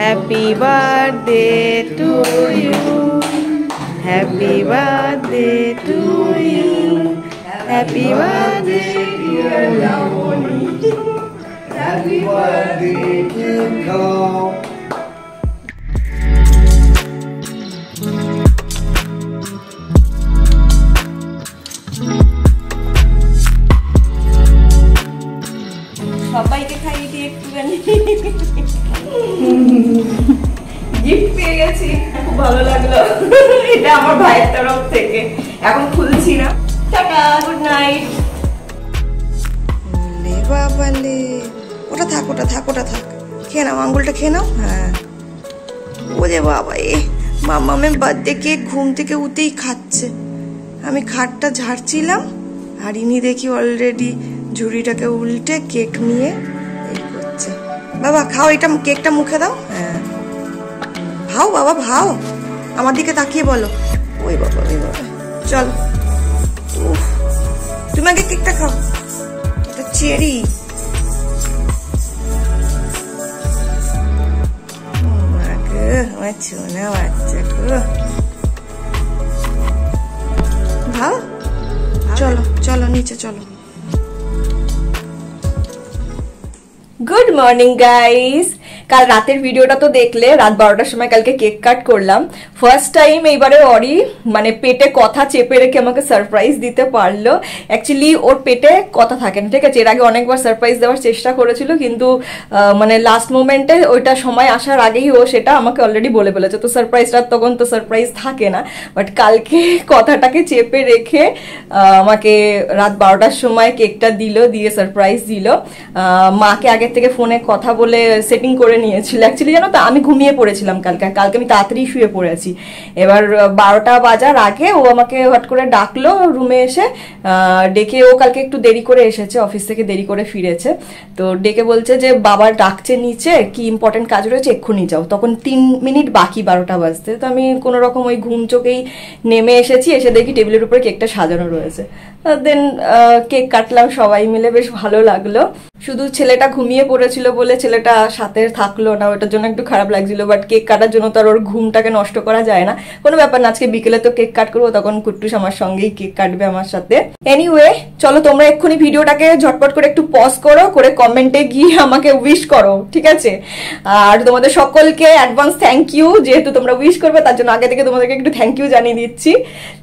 Happy birthday to you. Happy birthday to you. Happy birthday dear Lamoni. Happy birthday to you. সবাইকে খাইয়ে দিয়ে একটুখানি gift পেয়ে গেছি, খুব ভালো লাগলো। এটা আমার ভাইয়ের তরফ থেকে, এখন খুলছি না। Tata, good night. লে বাবা লে, ওটা থাক ওটা থাক ওটা থাক, খেয়ে নাও, আঙ্গুলটা খেয়ে নাও। হ্যাঁ ওরে বাবা, মামামের বার্থডে কেক ঘুম থেকে উঠেই খাচ্ছে। আমি খাটটা ঝাড়ছিলাম আর ইনি দেখি অলরেডি ঝুড়িটাকে উল্টে কেক নিয়ে এই করছে। বাবা খাও, এটা কেকটা মুখে দাও। হ্যাঁ ভাও বাবা ভাও, আমার দিকে তাকিয়ে বলো। ওই বাবা ওই বাবা, চল। তুমি আগে কেকটা খাও, এটা চেরি। আমার ছোনা বাচ্চা গো, ভাও। চলো চলো নিচে চলো। Good morning guys. কাল রাতের ভিডিওটা তো দেখলে, রাত 12টার সময় কালকে কেক কাট করলাম। ফার্স্ট টাইম এইবারে অরি মানে পেটে কথা চেপে রেখে আমাকে সারপ্রাইজ দিতে পারলো। অ্যাকচুয়ালি ওর পেটে কথা থাকে না, ঠিক আছে। এর আগে অনেকবার সারপ্রাইজ দেওয়ার চেষ্টা করেছিল, কিন্তু মানে লাস্ট মোমেন্টে ওইটা সময় আসার আগেই ও সেটা আমাকে অলরেডি বলে ফেলেছে। তো সারপ্রাইজটা তখন তো সারপ্রাইজ থাকে না, বাট কালকে কথাটাকে চেপে রেখে আমাকে রাত 12টার সময় কেকটা দিল, দিয়ে সারপ্রাইজ দিল। মাকে আগের থেকে ফোনে কথা বলে সেটিং করে নিয়েছিল। অ্যাকচুয়ালি জানো তো, আমি ঘুমিয়ে পড়েছিলাম কালকে আমি তাড়াতাড়ি শুয়ে পড়েছি। এবার 12টা বাজার আগে ও আমাকে হট করে ডাকলো রুমে এসে। ডেকে, ও কালকে একটু দেরি করে এসেছে, অফিস থেকে দেরি করে ফিরেছে। তো ডেকে বলছে যে বাবা ডাকছে নিচে, কি ইম্পর্টেন্ট কাজ রয়েছে, এক্ষুনি যাও। তখন 3 মিনিট বাকি 12টা বাজতে। তো আমি কোনো রকম ওই ঘুম চোখেই নেমে এসেছি, এসে দেখি টেবিলের উপরে কেকটা সাজানো রয়েছে। দেন কেক কাটলাম সবাই মিলে, বেশ ভালো লাগলো। শুধু ছেলেটা ঘুমিয়ে পড়েছিল বলে ছেলেটা সাথে থাকলো না, ওটার জন্য একটু খারাপ লাগছিল। বাট কেক কাটার জন্য তো আর ওর ঘুমটাকে নষ্ট করা যায় না, কোনো ব্যাপার না। আজকে বিকেলে তো কেক কাট করবো, তখন কুট্টুস আমার সঙ্গেই কেক কাটবে আমার সাথে। এনিওয়ে চলো, তোমরা এক্ষুনি ভিডিওটাকে ঝটপট করে একটু পজ করো, করে কমেন্টে গিয়ে আমাকে উইশ করো, ঠিক আছে। আর তোমাদের সকলকে অ্যাডভান্স থ্যাংক ইউ, যেহেতু তোমরা উইশ করবে তার জন্য আগে থেকে তোমাদেরকে একটু থ্যাংক ইউ জানিয়ে দিচ্ছি।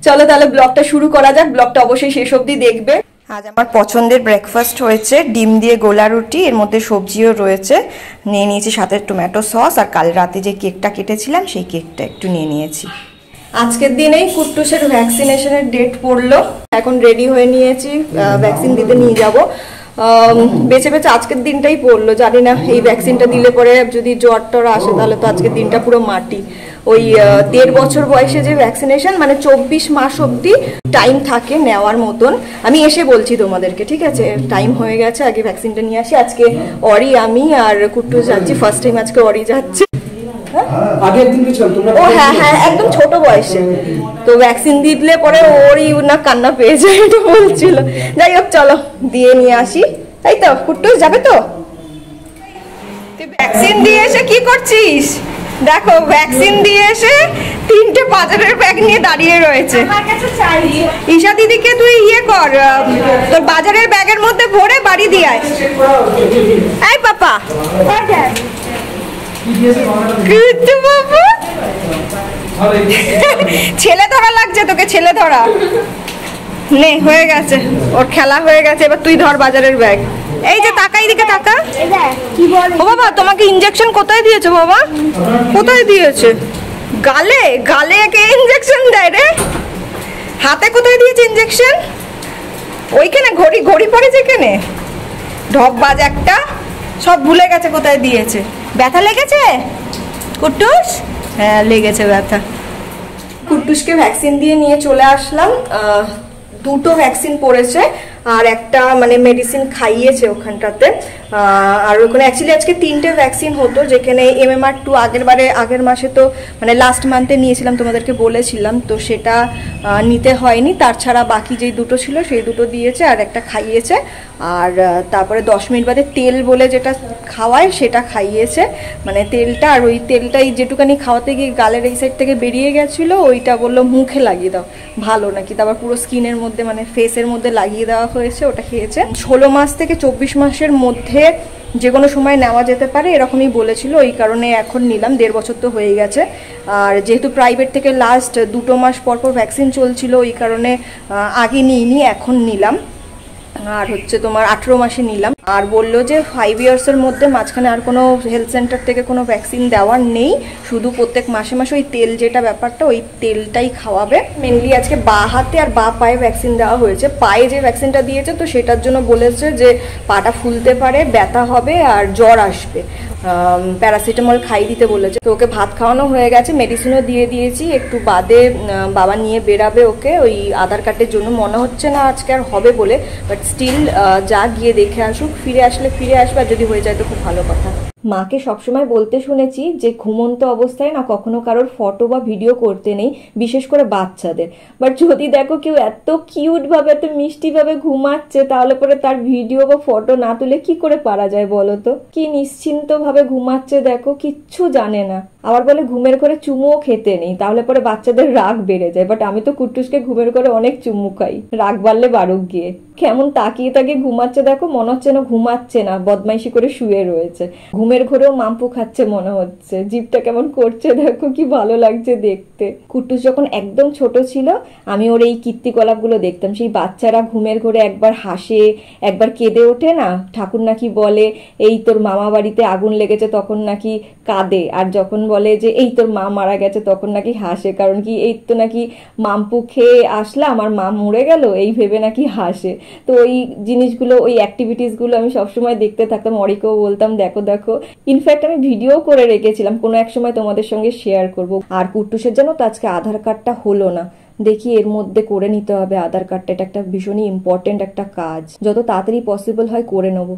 চলো তাহলে ব্লগটা শুরু করা যাক। ব্লগটা অবশ্যই শেষ অবধি দেখবে। আজ আমার পছন্দের ব্রেকফাস্ট হয়েছে ডিম দিয়ে গোলা রুটি, এর মধ্যে সবজিও রয়েছে। নিয়ে নিয়েছি সাথে টমেটো সস, আর কাল রাতে যে কেকটা কেটেছিলাম সেই কেকটা একটু নিয়ে নিয়েছি। আজকের দিনেই কুট্টুসের ভ্যাকসিনেশনের ডেট পড়লো, এখন রেডি হয়ে নিয়েছি, ভ্যাকসিন দিতে নিয়ে যাব। বেছে বেছে আজকের দিনটাই পড়লো, জানি না এই ভ্যাকসিনটা দিলে পরে যদি জ্বর টর আসে তাহলে তো আজকের দিনটা পুরো মাটি। ওই 1.5 বছর বয়সে যে ভ্যাকসিনেশন, মানে 24 মাস অবধি টাইম থাকে নেওয়ার মতন। আমি এসে বলছি তোমাদেরকে, ঠিক আছে। টাইম হয়ে গেছে, আগে ভ্যাকসিনটা নিয়ে আসি। আজকে অরি, আমি আর কুট্টুস যাচ্ছি, ফার্স্ট টাইম আজকে অরি যাচ্ছে। ও হ্যাঁ হ্যাঁ, একদম ছোট বয়সে। তো ভ্যাকসিন দিলে পরে ওরই না কান্না পেয়ে যায়, এটা বলছিল। যাই হোক চলো দিয়ে নিয়ে আসি। তাই তো কুট্টুস যাবে তো? ভ্যাকসিন দিয়ে এসে কি করছিস? দেখো ভ্যাকসিন দিয়ে এসে 3টে বাজারের ব্যাগ নিয়ে দাঁড়িয়ে রয়েছে। ঈশা দিদিকে তুই ইয়ে কর, তোর বাজারের ব্যাগের মধ্যে ভরে বাড়ি দিয়ে আয়। এই পাপা, ছেলে ধরা লাগছে তোকে, ছেলে ধরা। নে হয়ে গেছে, ওর খেলা হয়ে গেছে। এবার তুই ধর বাজারের ব্যাগ। এই যে তাকাই, দিকে তাকা। ও বাবা, তোমাকে ইনজেকশন কোথায় দিয়েছে বাবা? কোথায় দিয়েছে? গালে? গালে কে ইনজেকশন দেয় রে? হাতে কোথায় দিয়েছে ইনজেকশন? ওইখানে ঘড়ি, ঘড়ি পড়েছে এখানে। ঢপবাজ একটা, সব ভুলে গেছে কোথায় দিয়েছে। ব্যথা লেগেছে কুট্টুস? হ্যাঁ লেগেছে ব্যথা। কুট্টুসকে ভ্যাকসিন দিয়ে নিয়ে চলে আসলাম। 2টো ভ্যাকসিন পড়েছে, আর একটা মানে মেডিসিন খাইয়েছে ওখানটাতে। আর ওখানে অ্যাকচুয়ালি আজকে 3টে ভ্যাকসিন হতো, যেখানে MMR2 আগের মাসে তো মানে লাস্ট মান্থে নিয়েছিলাম, তোমাদেরকে বলেছিলাম, তো সেটা নিতে হয়নি। তার ছাড়া বাকি যেই দুটো ছিল সেই দুটো দিয়েছে আর একটা খাইয়েছে। আর তারপরে 10 মিনিট বাদে তেল বলে যেটা খাওয়ায় সেটা খাইয়েছে, মানে তেলটা। আর ওই তেলটাই যেটুকানি খাওয়াতে গিয়ে গালের এই সাইড থেকে বেরিয়ে গেছিলো, ওইটা বললো মুখে লাগিয়ে দাও, ভালো নাকি। তারপর পুরো স্কিনের মধ্যে মানে ফেসের মধ্যে লাগিয়ে দেওয়া হয়েছে, ওটা খেয়েছে। 16 মাস থেকে 24 মাসের মধ্যে যে কোনো সময় নেওয়া যেতে পারে এরকমই বলেছিল, ওই কারণে এখন নিলাম। 1.5 বছর তো হয়ে গেছে। আর যেহেতু প্রাইভেট থেকে লাস্ট 2 মাস পর ভ্যাকসিন চলছিল, ওই কারণে আগে নিইনি, এখন নিলাম। আর হচ্ছে তোমার 18 মাসে নিলাম। আর বললো যে 5 ইয়ার্সের মধ্যে মাঝখানে আর কোনো হেলথ সেন্টার থেকে কোনো ভ্যাকসিন দেওয়ার নেই, শুধু প্রত্যেক মাসে মাসে ওই তেল যেটা ব্যাপারটা, ওই তেলটাই খাওয়াবে। মেনলি আজকে বা হাতে আর বা পায়ে ভ্যাকসিন দেওয়া হয়েছে। পায়ে যে ভ্যাকসিনটা দিয়েছে তো সেটার জন্য বলেছে যে পাটা ফুলতে পারে, ব্যথা হবে আর জ্বর আসবে, প্যারাসিটামল খাই দিতে বলেছে। তো ওকে ভাত খাওয়ানো হয়ে গেছে, মেডিসিনও দিয়ে দিয়েছি। একটু বাদে বাবা নিয়ে বেরাবে ওকে, ওই আধার কার্ডের জন্য। মনে হচ্ছে না আজকে আর হবে বলে, বাট স্টিল যা গিয়ে দেখে আসুক, ফিরে আসলে ফিরে আসবে, আর যদি হয়ে যায় তো খুব ভালো কথা। মাকে সবসময় বলতে শুনেছি যে ঘুমন্ত অবস্থায় না কখনো কারোর ফটো বা ভিডিও করতে নেই, বিশেষ করে বাচ্চাদের। বাট যদি দেখো কেউ এত কিউট ভাবে, এত মিষ্টি ভাবে ঘুমাচ্ছে, তাহলে পরে তার ভিডিও বা ফটো না তুলে কি করে পারা যায় বলো তো? কি নিশ্চিন্ত ভাবে ঘুমাচ্ছে দেখো, কিচ্ছু জানে না। আবার বলে ঘুমের ঘরে চুমুও খেতে নেই, তাহলে পরে বাচ্চাদের রাগ বেড়ে যায়। বাট আমি তো কুট্টুসকে ঘুমের ঘরে অনেক চুমু খাই, রাগ বাড়লে বাড়ুক গিয়ে। কেমন তাকিয়ে তাকিয়ে ঘুমাচ্ছে দেখো, মনে হচ্ছে না ঘুমাচ্ছে না, বদমাইশি করে শুয়ে রয়েছে। ঘুমের ঘরেও মাম্পু খাচ্ছে মনে হচ্ছে, জিভটা কেমন করছে দেখো, কি ভালো লাগছে দেখতে। কুট্টুস যখন একদম ছোট ছিল, আমি ওর এই কীর্তিকলাপগুলো দেখতাম। সেই বাচ্চারা ঘুমের ঘরে একবার হাসে, একবার কেঁদে ওঠে না, ঠাকুর নাকি বলে এই তোর মামা বাড়িতে আগুন লেগেছে তখন নাকি কাঁদে, আর যখন বলে যে এই তোর মা মারা গেছে তখন নাকি হাসে। কারণ কি, এই তো নাকি মাম্পু খেয়ে আসলাম আর মা মরে গেল, এই ভেবে নাকি হাসে। তো ওই জিনিসগুলো, ওই অ্যাক্টিভিটিসগুলো আমি সবসময় দেখতে থাকতাম। অরিকেও বলতাম দেখো দেখো। ইনফ্যাক্ট আমি ভিডিও করে রেখেছিলাম, কোনো এক সময় তোমাদের সঙ্গে শেয়ার করব। আর কুট্টুসের জন্য তো আজকে আধার কার্ডটা হলো না, দেখি এর মধ্যে করে নিতে হবে আধার কার্ডটা। এটা একটা ভীষণই ইম্পর্টেন্ট একটা কাজ, যত তাড়াতাড়ি পসিবল হয় করে নেবো।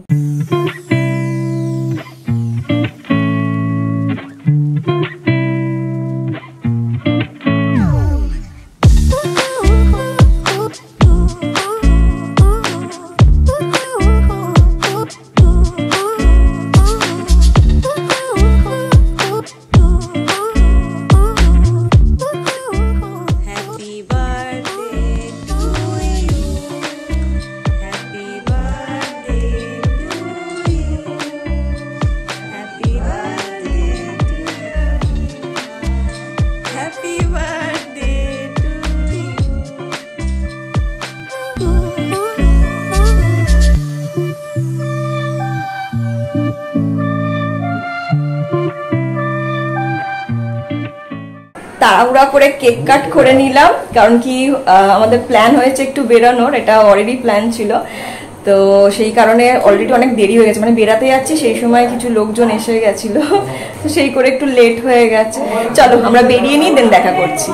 তাড়াহুড়া করে কেক কাট করে নিলাম, কারণ কি আমাদের প্ল্যান হয়েছে একটু বেরোনোর, এটা অলরেডি প্ল্যান ছিল। তো সেই কারণে অলরেডি অনেক দেরি হয়ে গেছে, মানে বেরাতে যাচ্ছি সেই সময় কিছু লোকজন এসে গেছিল, তো সেই করে একটু লেট হয়ে গেছে। চলো আমরা বেরিয়ে নিই, দেন দেখা করছি।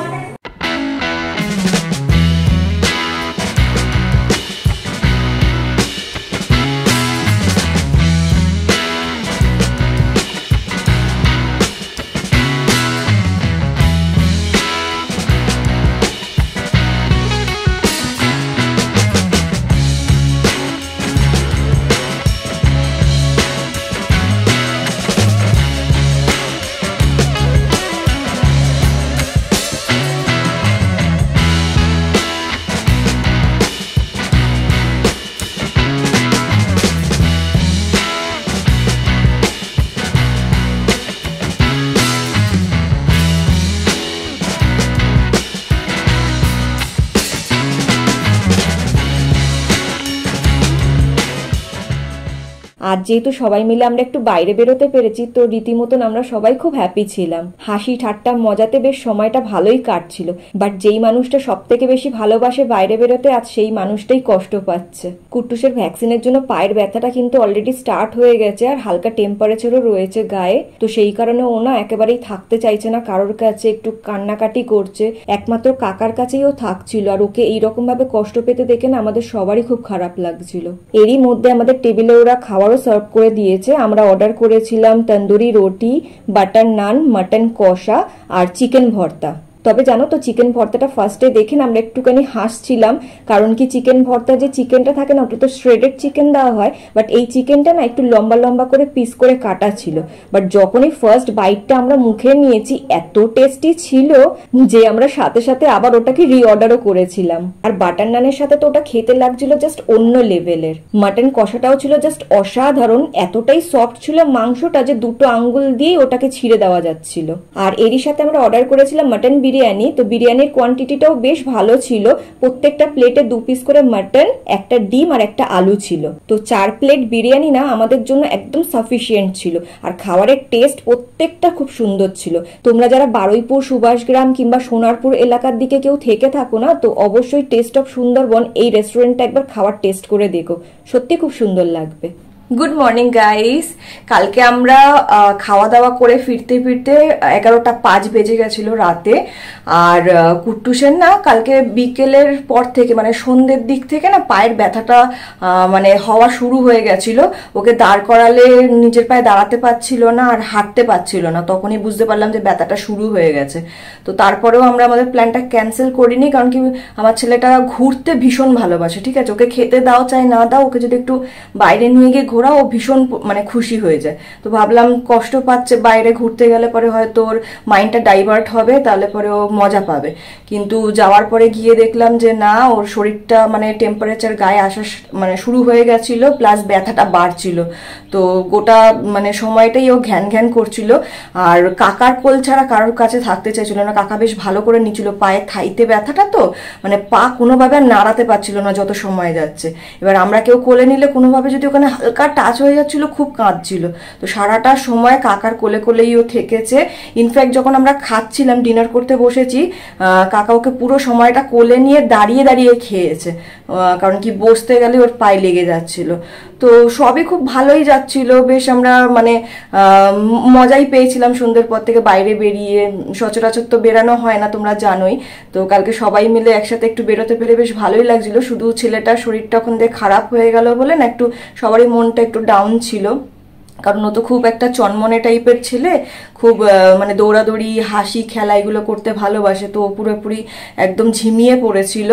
আজ যেহেতু সবাই মিলে আমরা একটু বাইরে বেরোতে পেরেছি, তো রীতিমতন আমরা সবাই খুব হ্যাপি ছিলাম। হাসি ঠাট্টা মজাতে বেশ সময়টা ভালোই কাটছিল। বাট যেই মানুষটা সব থেকে বেশি ভালোবাসে বাইরে বেরোতে, আজ সেই মানুষটাই কষ্ট পাচ্ছে। কুট্টুসের ভ্যাকসিনের জন্য পায়ের ব্যথাটা কিন্তু অলরেডি স্টার্ট হয়ে গেছে, আর হালকা টেম্পারেচারও রয়েছে গায়ে। তো সেই কারণে ও না একেবারেই থাকতে চাইছে না কারোর কাছে, একটু কান্নাকাটি করছে। একমাত্র কাকার কাছেই ও থাকছিল, আর ওকে এইরকম ভাবে কষ্ট পেতে দেখে না আমাদের সবারই খুব খারাপ লাগছিল। এরই মধ্যে আমাদের টেবিলে ওরা খাবারও সার্ভ করে দিয়েছে। আমরা অর্ডার করেছিলাম তন্দুরি রুটি, বাটার নান, মাটন কষা আর চিকেন ভর্তা। তবে জানো তো, চিকেন ভর্তাটা ফার্স্টে দেখে না আমরা একটুখানি হাসছিলাম, কারণ কি চিকেন ভর্তা যে চিকেনটা থাকে না, ওটা তো শ্রেডেড চিকেন দেওয়া হয়, বাট এই চিকেনটা না একটু লম্বা লম্বা করে পিস করে কাটা ছিল। বাট যখনই ফার্স্ট বাইটটা আমরা মুখে নিয়েছি, এত টেস্টি ছিল যে আমরা সাথে সাথে আবার ওটাকে রিঅর্ডারও করেছিলাম। আর বাটার নানের সাথে তো ওটা খেতে লাগছিল জাস্ট অন্য লেভেলের। মাটন কষাটাও ছিল জাস্ট অসাধারণ, এতটাই সফট ছিল মাংসটা যে দুটো আঙ্গুল দিয়েই ওটাকে ছিঁড়ে দেওয়া যাচ্ছিল। আর এরই সাথে আমরা অর্ডার করেছিলাম মাটন বিরিয়ানি। তো বিরিয়ানির কোয়ান্টিটিটাও বেশ ভালো ছিল। প্রত্যেকটা প্লেটে 2 পিস করে মাটন, একটা ডিম আর একটা আলু ছিল। তো 4 প্লেট বিরিয়ানি না আমাদের জন্য একদম সাফিসিয়েন্ট ছিল। আর খাবারের টেস্ট প্রত্যেকটা খুব সুন্দর ছিল। তোমরা যারা বারুইপুর, সুভাষগ্রাম কিংবা সোনারপুর এলাকার দিকে কেউ থেকে থাকো না, তো অবশ্যই টেস্ট অফ সুন্দরবন এই রেস্টুরেন্টটা একবার খাবার টেস্ট করে দেখো, সত্যি খুব সুন্দর লাগবে। Good morning guys. কালকে আমরা খাওয়া দাওয়া করে ফিরতে ফিরতে 11টা 5 বেজে গেছিল রাতে। আর কুট্টুসের না কালকে বিকেলের পর থেকে মানে সন্ধ্যের দিক থেকে না পায়ের ব্যথাটা মানে হওয়া শুরু হয়ে গেছিল। ওকে দাঁড় করালে নিজের পায়ে দাঁড়াতে পারছিল না আর হাঁটতে পারছিল না, তখনই বুঝতে পারলাম যে ব্যথাটা শুরু হয়ে গেছে। তো তারপরেও আমরা আমাদের প্ল্যানটা ক্যান্সেল করিনি, কারণ কি আমার ছেলেটা ঘুরতে ভীষণ ভালোবাসে, ঠিক আছে? ওকে খেতে দাও চাই না দাও, ওকে যদি একটু বাইরে নিয়ে গিয়ে ঘোরা ও ভীষণ মানে খুশি হয়ে যায়। তো ভাবলাম কষ্ট পাচ্ছে, বাইরে ঘুরতে গেলে পরে হয়তো ওর মাইন্ডটা ডাইভার্ট হবে, তাহলে পরে ও মজা পাবে। কিন্তু যাওয়ার পরে গিয়ে দেখলাম যে না, ওর শরীরটা মানে টেম্পারেচার গায়ে আসা মানে শুরু হয়ে গেছিল, প্লাস ব্যথাটা বাড়ছিল। তো গোটা মানে সময়টাই ও ঘ্যান ঘ্যান করছিল। আর কাকার কোল ছাড়া কারোর কাছে থাকতে চাইছিল না। কাকা বেশ ভালো করে নিচ্ছিল, পায়ে থাইতে ব্যথাটা তো মানে পা কোনোভাবে আর নাড়াতে পারছিল না যত সময় যাচ্ছে। এবার আমরা কেউ কোলে নিলে কোনোভাবে যদি ওখানে হালকা টাচ হয়ে যাচ্ছিল, খুব কাঁদছিল। তো সারাটা সময় কাকার কোলে কোলেই ও থেকেছে। ইনফ্যাক্ট যখন আমরা খাচ্ছিলাম, ডিনার করতে বসেছি, কাকা ওকে পুরো সময়টা কোলে নিয়ে দাঁড়িয়ে দাঁড়িয়ে খেয়েছে, কারণ কি বসতে গেলে ওর পায়ে লেগে যাচ্ছিল। তো সবই খুব ভালোই যাচ্ছিল, বেশ আমরা মানে মজাই পেয়েছিলাম সন্ধ্যের পর থেকে বাইরে বেরিয়ে। সচরাচর তো বেরানো হয় না, তোমরা জানোই। তো কালকে সবাই মিলে একসাথে একটু বেরোতে পেরে বেশ ভালোই লাগছিল। শুধু ছেলেটার শরীরটা ওখান দিয়ে খারাপ হয়ে গেল বলে না একটু সবারই মনটা একটু ডাউন ছিল, কারণ ও তো খুব একটা চনমনে টাইপের ছেলে, খুব মানে দৌড়াদৌড়ি, হাসি, খেলা এগুলো করতে ভালোবাসে। তো পুরোপুরি একদম ঝিমিয়ে পড়েছিল।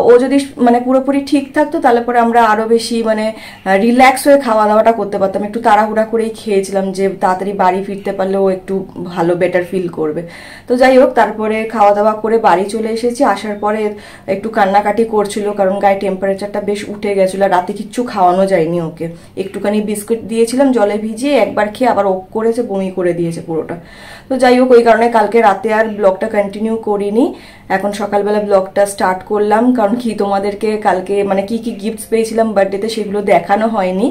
ও যদি মানে পুরোপুরি ঠিক থাকতো তাহলে পরে আমরা আরো বেশি মানে রিল্যাক্স হয়ে খাওয়া দাওয়াটা করতে পারতাম। একটু তাড়াহুড়া করেই খেয়েছিলাম যে তাড়াতাড়ি বাড়ি ফিরতে পারলে ও একটু ভালো বেটার ফিল করবে। তো যাই হোক, তারপরে খাওয়া দাওয়া করে বাড়ি চলে এসেছি। আসার পরে একটু কান্নাকাটি করছিল, কারণ গায়ে টেম্পারেচারটা বেশ উঠে গেছিলো। রাতে কিচ্ছু খাওয়ানো যায়নি ওকে, একটুখানি বিস্কুট দিয়েছিলাম জলে ভিজিয়ে, একবার খেয়ে আবার ওক করেছে, বমি করে দিয়েছে পুরোটা। তো যাই হোক, ওই কারণে কালকে রাতে আর ব্লগটা কন্টিনিউ করিনি। এখন সকালবেলা ব্লগটা স্টার্ট করলাম, কারণ কি তোমাদেরকে কালকে মানে কি কি গিফটস পেয়েছিলাম বার্থডেতে সেগুলো দেখানো হয়নি।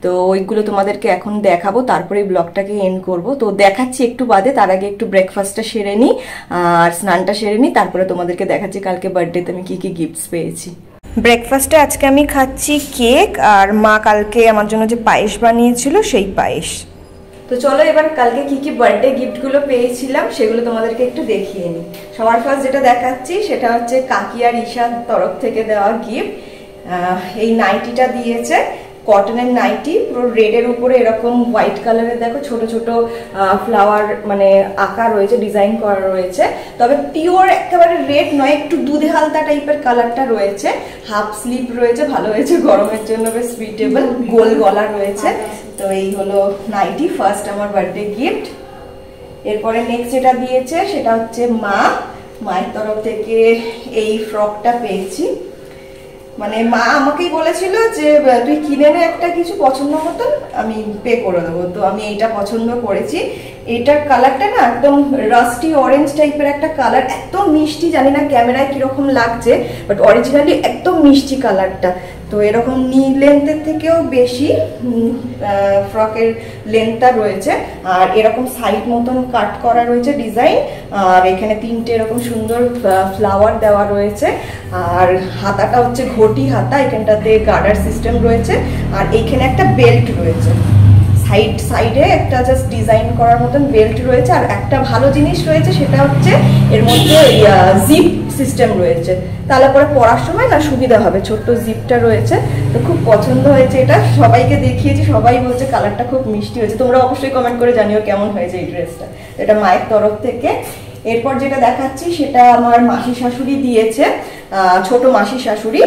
তো ওইগুলো তোমাদেরকে এখন দেখাবো, তারপরে ব্লগটাকে এন্ড করব। তো দেখাচ্ছি একটু বাদে, তার আগে একটু ব্রেকফাস্টটা সেরে নিই আর স্নানটা সেরে নিই, তারপরে তোমাদেরকে দেখাচ্ছি কালকে বার্থডেতে আমি কি কি গিফটস পেয়েছি। ব্রেকফাস্টে আজকে আমি খাচ্ছি কেক, আর মা কালকে আমার জন্য যে পায়েস বানিয়েছিল সেই পায়েস। তো চলো এবার কালকে কি কি বার্থডে গিফটগুলো পেয়েছিলাম সেগুলো তোমাদেরকে একটু দেখিয়ে নিই। সবার ফার্স্ট যেটা দেখাচ্ছি সেটা হচ্ছে কাকি আর ঈশার তরফ থেকে দেওয়া গিফট। এই নাইটিটা দিয়েছে, কটনের নাইটি, পুরো রেডের উপরে এরকম হোয়াইট কালারের দেখো ছোট ছোট ফ্লাওয়ার মানে আঁকা রয়েছে, ডিজাইন করা রয়েছে। তবে পিওর একেবারে রেড নয়, একটু দুধে হালতা টাইপের কালারটা রয়েছে। হাফ স্লিভ রয়েছে, ভালো হয়েছে, গরমের জন্য বেশ সুইটেবল। গোল গলা রয়েছে। তো এই হলো নাইটি, ফার্স্ট আমার বার্থডে গিফট। এরপরে নেক্সট যেটা দিয়েছে সেটা হচ্ছে মায়ের তরফ থেকে এই ফ্রকটা পেয়েছি। মানে মা আমাকেই বলেছিল যে তুই কিনে নে একটা কিছু পছন্দ মতন, আমি পে করে দেবো। তো আমি এইটা পছন্দ করেছি। এটার কালারটা না একদম রাস্টি অরেঞ্জ টাইপের একটা কালার, এত মিষ্টি, জানি না ক্যামেরায় কিরকম লাগছে, বাট অরিজিনালি একদম মিষ্টি কালারটা। তো এরকম নি লেন্থের থেকেও বেশি ফ্রকের লেন্থটা রয়েছে, আর এরকম সাইড মতন কাট করা রয়েছে ডিজাইন, আর এখানে 3টে এরকম সুন্দর ফ্লাওয়ার দেওয়া রয়েছে, আর হাতাটা হচ্ছে ঘটি হাতা, এখানটাতে গার্ডার সিস্টেম রয়েছে, আর এইখানে একটা বেল্ট রয়েছে, সাইডে একটা জাস্ট ডিজাইন করার মতন বেল্ট রয়েছে। আর একটা ভালো জিনিস রয়েছে সেটা হচ্ছে এর মধ্যে জিপ সিস্টেম রয়েছে, তাহলে পরে পরার সময় না সুবিধা হবে, ছোট্ট জিপটা রয়েছে। তো খুব পছন্দ হয়েছে এটা, সবাইকে দেখিয়েছি, সবাই বলছে কালারটা খুব মিষ্টি হয়েছে। তোমরা অবশ্যই কমেন্ট করে জানিও কেমন হয়েছে এই ড্রেসটা। এটা মায়ের তরফ থেকে। এরপর যেটা দেখাচ্ছি সেটা আমার মাসি শাশুড়ি দিয়েছে, ছোট মাসি শাশুড়ি।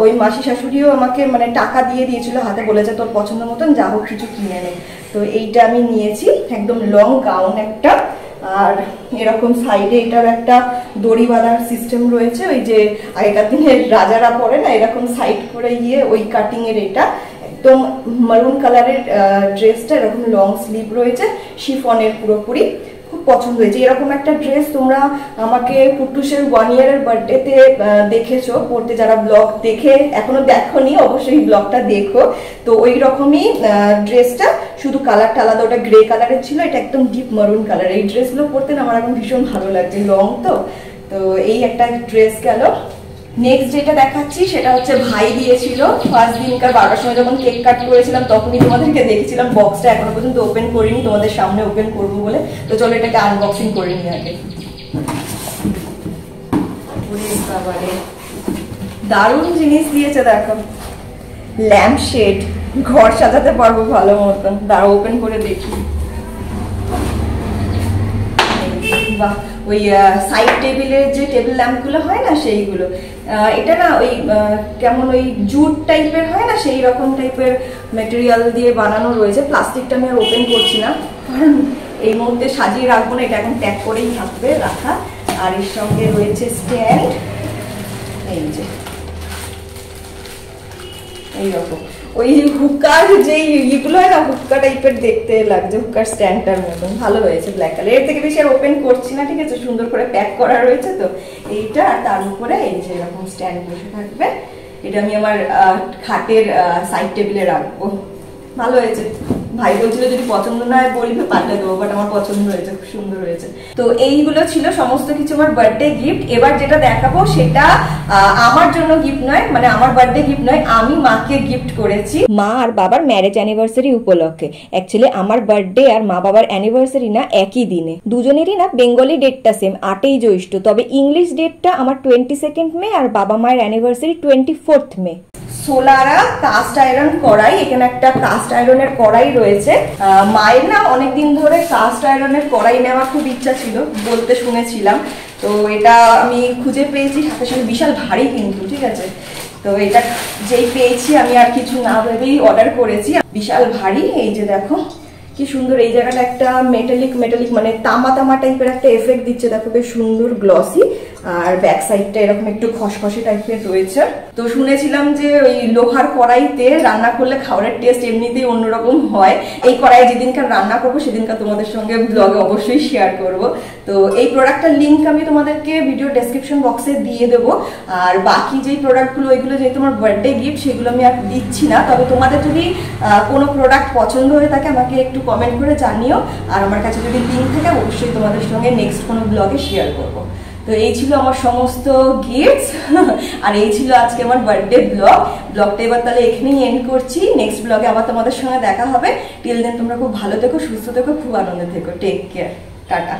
ওই মাসি শাশুড়িও আমাকে মানে টাকা দিয়ে দিয়েছিল হাতে, বলেছে তোর পছন্দ মতন যা হোক কিছু কিনে নে। তো এইটা আমি নিয়েছি, একদম লং গাউন একটা, আর এরকম সাইডে এটার একটা দড়ি বাঁধার সিস্টেম রয়েছে, ওই যে আগেকার দিনের রাজারা পরে না এরকম সাইড করে গিয়ে ওই কাটিং এর। এটা একদম মারুন কালারের ড্রেসটা, এরকম লং স্লিভ রয়েছে, শিফনের পুরোপুরি। খুব পছন্দ হয়েছে এরকম একটা ড্রেস। তোমরা আমাকে কুট্টুসের 1 ইয়ারের বার্থডেতে দেখেছো পড়তে, যারা ব্লগ দেখে এখনো দেখোনি অবশ্যই ব্লগটা দেখো। তো ওই রকমই ড্রেসটা, শুধু কালারটা আলাদা, ওটা গ্রে কালারের ছিল, এটা একদম ডিপ মারুন কালার। এই ড্রেসগুলো পরতে না আমার এখন ভীষণ ভালো লাগছে, লং তো। তো এই একটা ড্রেস গেল। নেক্সট যেটা দেখাচ্ছি সেটা হচ্ছে ভাই দিয়েছিল ফার্স্ট দিনকার 12টার সময় যখন কেক কাট করেছিলাম, তখনই তোমাদেরকে দেখেছিলাম। বক্সটা এখনো পর্যন্ত ওপেন করিনি, তোমাদের সামনে ওপেন করবো বলে। তো চলো এটাকে আনবক্সিং করে নিই আগে। দারুণ জিনিস দিয়েছে দেখো, ল্যাম্প শেড, ঘর সাজাতে পারবো ভালো মতন। দাঁড়া ওপেন করে দেখি। বাহ, ওই সাইড টেবিলের যে টেবিল ল্যাম্পগুলো হয় না সেইগুলো। এটা না ওই কেমন ওই জুট টাইপের হয় না, সেই রকম টাইপের ম্যাটেরিয়াল দিয়ে বানানো রয়েছে। প্লাস্টিকটা আমি আর ওপেন করছি না, কারণ এই মুহূর্তে সাজিয়ে রাখবো না, এটা এখন প্যাক করেই থাকবে রাখা। আর এর সঙ্গে রয়েছে স্ট্যান্ড, এই যে এইরকম ওই হুকার যে ইগুলো হয় না, হুক্কা টাইপের দেখতে লাগছে, হুকার স্ট্যান্ডটার মতন। ভালো হয়েছে ব্ল্যাক কালার। এর থেকে বেশি আর ওপেন করছি না, ঠিক আছে, সুন্দর করে প্যাক করা রয়েছে। তো এইটা, আর তার উপরে এই যে এরকম স্ট্যান্ড বসে থাকবে। এটা আমি আমার খাটের সাইড টেবিলে রাখবো। ভালো হয়েছে। ভাই বলছিল যদি পছন্দ না হয় বলবে, পাল্টে দেবো, বাট আমার পছন্দ হয়েছে, খুব সুন্দর হয়েছে। তো এইগুলো ছিল সমস্ত কিছু আমার বার্থডে গিফট। এবার যেটা দেখাবো সেটা আমার জন্য গিফট নয়, মানে আমার বার্থডে গিফট নয়, আমি মাকে গিফট করেছি মা আর বাবার ম্যারেজ অ্যানিভার্সারি উপলক্ষে। অ্যাকচুয়ালি আমার বার্থডে আর মা বাবার অ্যানিভার্সারি না একই দিনে, দুজনেরই না বেঙ্গলি ডেটটা সেম, 8ই জ্যৈষ্ঠ। তবে ইংলিশ ডেটটা আমার 22 মে, আর বাবা মায়ের অ্যানিভার্সারি 24 মে। সোলারা কাস্ট আয়রন কড়াই, এখানে একটা কাস্ট আয়রনের কড়াই রয়েছে। মায়ের না অনেকদিন ধরে কাস্ট আয়রনের কড়াই নেওয়ার খুব ইচ্ছা ছিল, বলতে শুনেছিলাম। তো এটা আমি খুঁজে পেয়েছি, সাথে সাথে বিশাল ভারী কিন্তু, ঠিক আছে। তো এটা যেই পেয়েছি আমি আর কিছু না ভেবেই অর্ডার করেছি। বিশাল ভারী, এই যে দেখো কি সুন্দর। এই জায়গাটা একটা মেটালিক মানে তামা তামা টাইপের একটা এফেক্ট দিচ্ছে, দেখো বেশ সুন্দর গ্লসি। আর ব্যাক সাইডটা এরকম একটু খসখসে টাইপের রয়েছে। তো শুনেছিলাম যে ওই লোহার কড়াইতে রান্না করলে খাবারের টেস্ট এমনিতেই অন্যরকম হয়। এই কড়াই যেদিনকার রান্না করবো সেদিনকার তোমাদের সঙ্গে ব্লগে অবশ্যই শেয়ার করব। তো এই প্রোডাক্টটার লিঙ্ক আমি তোমাদেরকে ভিডিও ডেসক্রিপশন বক্সে দিয়ে দেবো। আর বাকি যেই প্রোডাক্টগুলো, ওইগুলো যেহেতু আমার বার্থডে গিফট, সেগুলো আমি আর দিচ্ছি না। তবে তোমাদের যদি কোনো প্রোডাক্ট পছন্দ হয়ে থাকে আমাকে একটু কমেন্ট করে জানিও, আর আমার কাছে যদি লিঙ্ক থাকে অবশ্যই তোমাদের সঙ্গে নেক্সট কোনো ব্লগে শেয়ার করবো। তো এই ছিল আমার সমস্ত গিফটস, আর এই ছিল আজকে আমার বার্থডে ব্লগটা এবার তাহলে এখানেই এন্ড করছি। নেক্সট ব্লগে আবার তোমাদের সঙ্গে দেখা হবে। টিল দেন তোমরা খুব ভালো থেকো, সুস্থ থেকো, খুব আনন্দে থেকো। Take care, tata.